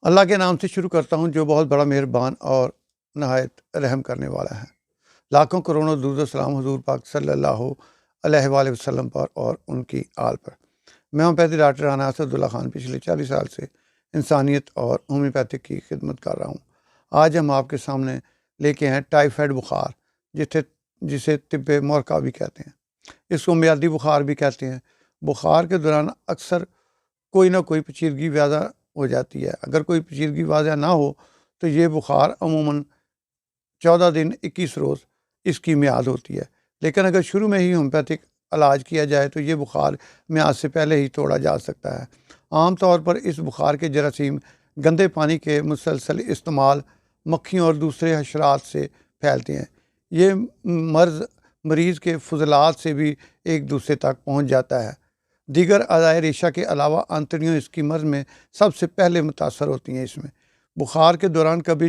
اللہ کے نام سے شروع کرتا ہوں جو بہت بڑا مہربان اور نہایت رحم کرنے والا ہے۔ لاکھوں کروڑوں درود و سلام حضور پاک صلی اللہ علیہ وآلہ وسلم پر اور ان کی آل پر۔ میں ہومیوپیتھی ڈاکٹر رانا اسد اللہ خان پچھلے 40 سال سے انسانیت اور ہومیوپیتھی کی خدمت کر رہا ہوں۔ آج ہم آپ کے سامنے لے کے ہیں ٹائیفائڈ بخار، جسے طب مرکہ بھی کہتے ہیں۔ اس کو میادی بخار بھی کہتے ہیں۔ بخار کے دوران اکثر کوئی نہ کوئی پیچیدگی واضح ہو جاتی ہے۔ اگر کوئی پیچیدگی واضح نہ ہو تو یہ بخار عموماً 14 دن 21 روز اس کی میعاد ہوتی ہے، لیکن اگر شروع میں ہی ہومیوپیتھک علاج کیا جائے تو یہ بخار میعاد سے پہلے ہی توڑا جا سکتا ہے۔ عام طور پر اس بخار کے جراثیم گندے پانی کے مسلسل استعمال، مکھیوں اور دوسرے حشرات سے پھیلتے ہیں۔ یہ مرض مریض کے فضلات سے بھی ایک دوسرے تک پہنچ جاتا ہے۔ دیگر اعضائے ریشہ کے علاوہ آنتڑیوں اس کی مرض میں سب سے پہلے متاثر ہوتی ہیں۔ اس میں بخار کے دوران کبھی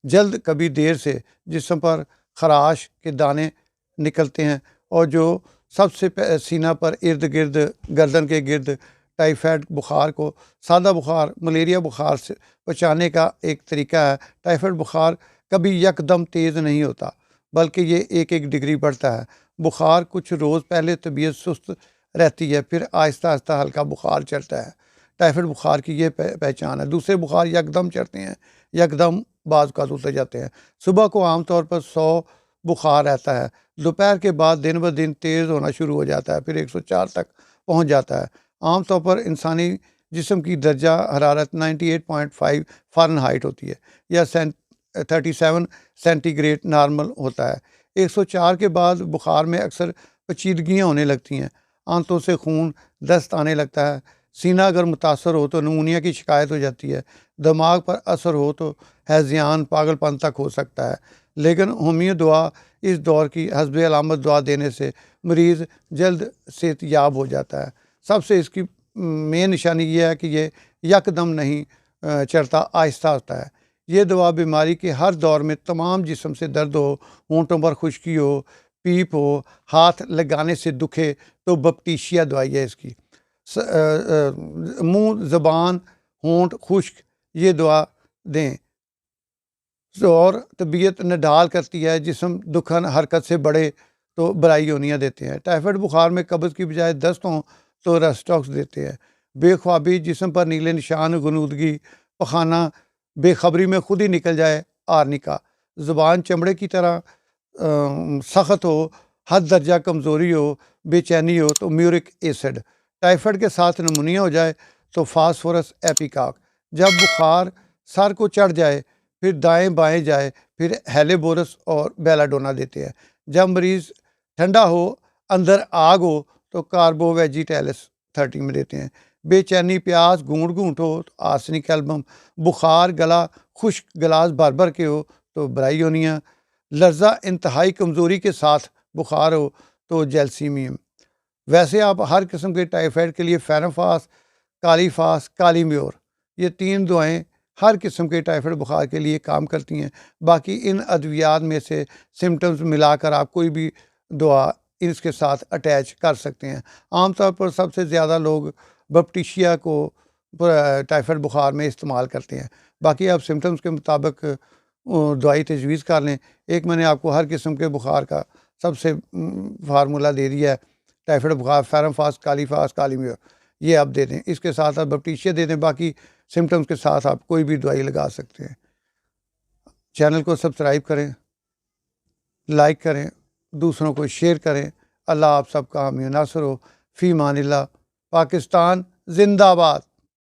جلد کبھی دیر سے جسم پر خراش کے دانے نکلتے ہیں، اور جو سب سے سینہ پر ارد گرد گردن کے گرد ٹائیفائڈ بخار کو سادہ بخار ملیریا بخار سے بچانے کا ایک طریقہ ہے۔ ٹائیفائڈ بخار کبھی یکدم تیز نہیں ہوتا، بلکہ یہ ایک ڈگری بڑھتا ہے۔ بخار کچھ روز پہلے طبیعت سست رہتی ہے، پھر آہستہ آہستہ ہلکا بخار چڑھتا ہے۔ ٹائیفائڈ بخار کی یہ پہچان ہے۔ دوسرے بخار یکدم چڑھتے ہیں، یکدم بعض اوقات اتر جاتے ہیں۔ صبح کو عام طور پر 100 بخار رہتا ہے، دوپہر کے بعد دن بہ دن تیز ہونا شروع ہو جاتا ہے، پھر 104 تک پہنچ جاتا ہے۔ عام طور پر انسانی جسم کی درجہ حرارت 98.5 فارنہائٹ ہوتی ہے، یا 37 سینٹی گریڈ نارمل ہوتا ہے۔ 104 کے بعد بخار میں اکثر پیچیدگیاں ہونے لگتی ہیں، آنتوں سے خون دست آنے لگتا ہے، سینہ اگر متاثر ہو تو نمونیا کی شکایت ہو جاتی ہے، دماغ پر اثر ہو تو ہیضیان پاگل پن تک ہو سکتا ہے۔ لیکن ہومیو دوا اس دور کی حسب علامت دعا دینے سے مریض جلد صحت یاب ہو جاتا ہے۔ سب سے اس کی مین نشانی یہ ہے کہ یہ یکدم نہیں چڑھتا، آہستہ ہوتا ہے۔ یہ دوا بیماری کے ہر دور میں تمام جسم سے درد ہو، ہونٹوں پر خشکی ہو، پیپ ہو، ہاتھ لگانے سے دکھے تو بپٹیشیا دوائی ہے اس کی۔ منہ، زبان، ہونٹ خشک یہ دعا دیں، اور طبیعت نڈال کرتی ہے، جسم دکھن حرکت سے بڑھے تو برائیونیاں دیتے ہیں۔ ٹائیفائڈ بخار میں قبض کی بجائے دست ہوں تو ریسٹاکس دیتے ہیں۔ بے خوابی، جسم پر نیلے نشان، غنودگی، پخانہ بے خبری میں خود ہی نکل جائے، آرنیکا، زبان چمڑے کی طرح سخت ہو، حد درجہ کمزوری ہو، بے چینی ہو تو میورک ایسڈ۔ ٹائیفائڈ کے ساتھ نمونیا ہو جائے تو فاسفورس ایپیکاک۔ جب بخار سر کو چڑھ جائے پھر دائیں بائیں جائے پھر ہیلے بورس اور بیلاڈونا دیتے ہیں۔ جب مریض ٹھنڈا ہو، اندر آگ ہو تو کاربو ویجیٹیلس 30 میں دیتے ہیں۔ بے چینی، پیاس، گھونٹ گھونٹ ہو تو آرسنک ایلبم، بخار، گلا خشک گلاس بھر بھر کے ہو تو برائیونیا، لرزہ انتہائی کمزوری کے ساتھ بخار ہو تو جیلسیمیم۔ ویسے آپ ہر قسم کے ٹائیفائڈ کے لیے فیرنفاس، کالیفاس، کالیمیور، یہ 3 دعائیں ہر قسم کے ٹائیفائڈ بخار کے لیے کام کرتی ہیں۔ باقی ان ادویات میں سے سمٹمز ملا کر آپ کوئی بھی دعا اس کے ساتھ اٹیچ کر سکتے ہیں۔ عام طور پر سب سے زیادہ لوگ بپٹیشیا کو ٹائیفائڈ بخار میں استعمال کرتے ہیں۔ باقی آپ سمٹمز کے مطابق دوائی تجویز کر لیں۔ ایک میں نے آپ کو ہر قسم کے بخار کا سب سے فارمولہ دے دیا ہے۔ ٹائیفائڈ بخار فیرنفاس، کالیفاس، کالیمیور، یہ آپ دے دیں۔ اس کے ساتھ آپ بپٹیشیا دے دیں، باقی سمٹمز کے ساتھ آپ کوئی بھی دوائی لگا سکتے ہیں۔ چینل کو سبسکرائب کریں، لائک کریں، دوسروں کو شیئر کریں۔ اللہ آپ سب کا حامی و ناصر ہو۔ فی امان اللہ۔ پاکستان زندہ باد۔